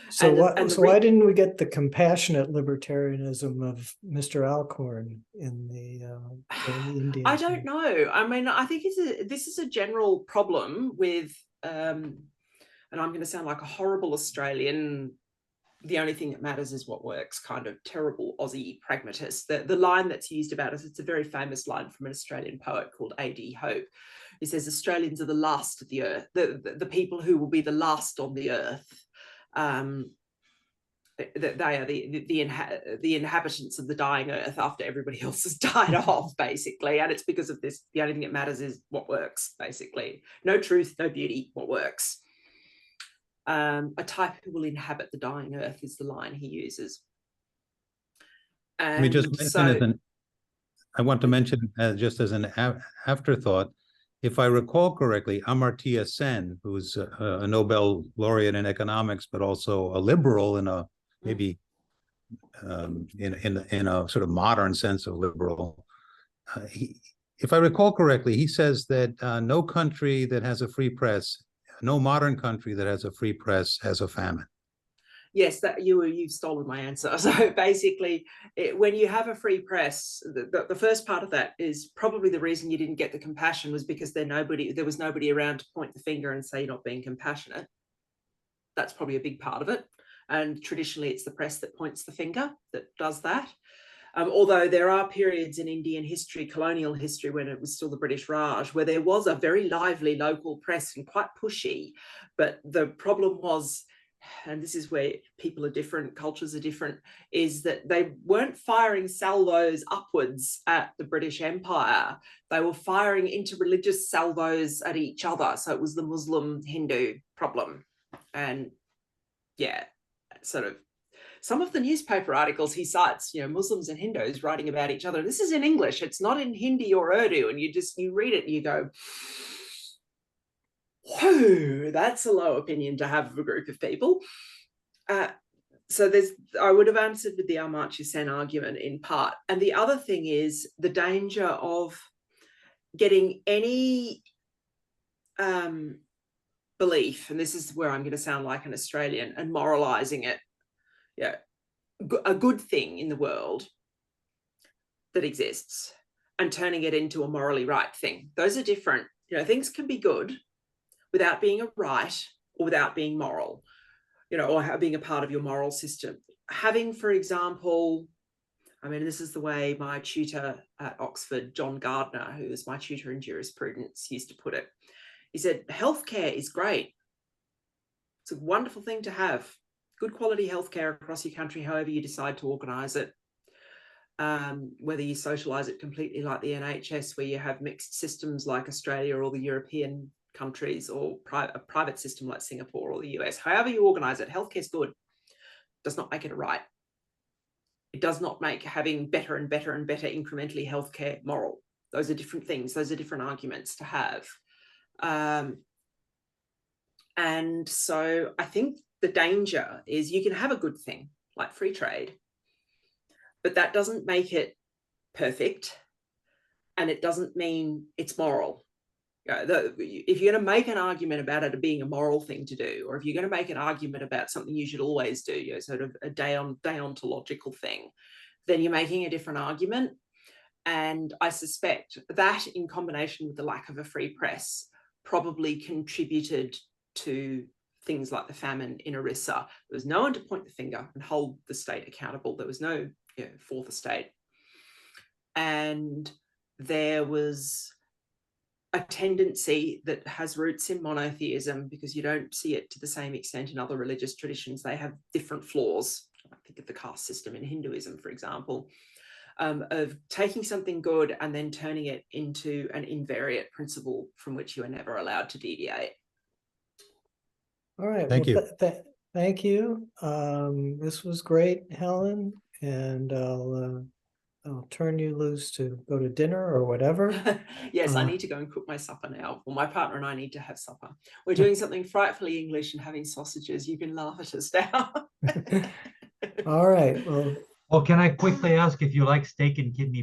So why didn't we get the compassionate libertarianism of Mr. Alcorn in the Indian? I don't know. I mean, I think this is a general problem with, and I'm going to sound like a horrible Australian, the only thing that matters is what works, kind of terrible Aussie pragmatist. The line that's used about us, it's a very famous line from an Australian poet called A.D. Hope. He says, Australians are the last of the earth, the people who will be the last on the earth. They are the inhabitants of the dying earth after everybody else has died off, basically. And it's because of this, the only thing that matters is what works, basically. No truth, no beauty, what works. A type who will inhabit the dying earth is the line he uses. And Let me just mention I want to mention just as an afterthought, if I recall correctly, Amartya Sen, who's a Nobel laureate in economics, but also a liberal in a maybe in a sort of modern sense of liberal, if I recall correctly, he says that no country that has a free press, no modern country that has a free press has a famine. Yes, that you've stolen my answer. So basically, when you have a free press, the first part of that is probably the reason you didn't get the compassion was because there was nobody around to point the finger and say you're not being compassionate. That's probably a big part of it. And traditionally, it's the press that points the finger that does that. Although there are periods in Indian history, colonial history, when it was still the British Raj, where there was a very lively local press and quite pushy. But the problem was, and this is where people are different, cultures are different, is that they weren't firing salvos upwards at the British Empire. They were firing interreligious salvos at each other. So it was the Muslim-Hindu problem. And yeah, sort of some of the newspaper articles he cites, Muslims and Hindus writing about each other. This is in English. It's not in Hindi or Urdu. And you read it and you go, whoa, that's a low opinion to have of a group of people. So I would have answered with the Amartya Sen argument in part. And the other thing is the danger of getting any belief, and this is where I'm going to sound like an Australian, and moralizing it. Yeah, a good thing in the world that exists and turning it into a morally right thing. Those are different. Things can be good without being a right or without being moral, or being a part of your moral system. Having, for example, this is the way my tutor at Oxford, John Gardner, who was my tutor in jurisprudence, used to put it. He said, healthcare is great. It's a wonderful thing to have. Good quality healthcare across your country, however you decide to organise it. Whether you socialise it completely like the NHS, where you have mixed systems like Australia or the European countries, or a private system like Singapore or the US. However you organise it, healthcare is good. Does not make it a right. It does not make having better and better and better incrementally healthcare moral. Those are different things. Those are different arguments to have. And so I think the danger is you can have a good thing like free trade, but that doesn't make it perfect, and it doesn't mean it's moral. If you're going to make an argument about it being a moral thing to do, or if you're going to make an argument about something you should always do, sort of a deontological thing, then you're making a different argument. And I suspect that, in combination with the lack of a free press, probably contributed to things like the famine in Orissa. There was no one to point the finger and hold the state accountable. There was no fourth estate. And there was a tendency that has roots in monotheism, because you don't see it to the same extent in other religious traditions. They have different flaws. I think of the caste system in Hinduism, for example, of taking something good and then turning it into an invariant principle from which you are never allowed to deviate. All right. Thank you. Thank you. This was great, Helen, and I'll turn you loose to go to dinner or whatever. Yes, I need to go and cook my supper now. Well, my partner and I need to have supper. We're doing something frightfully English and having sausages. You can laugh at us now. All right. Well, can I quickly ask if you like steak and kidney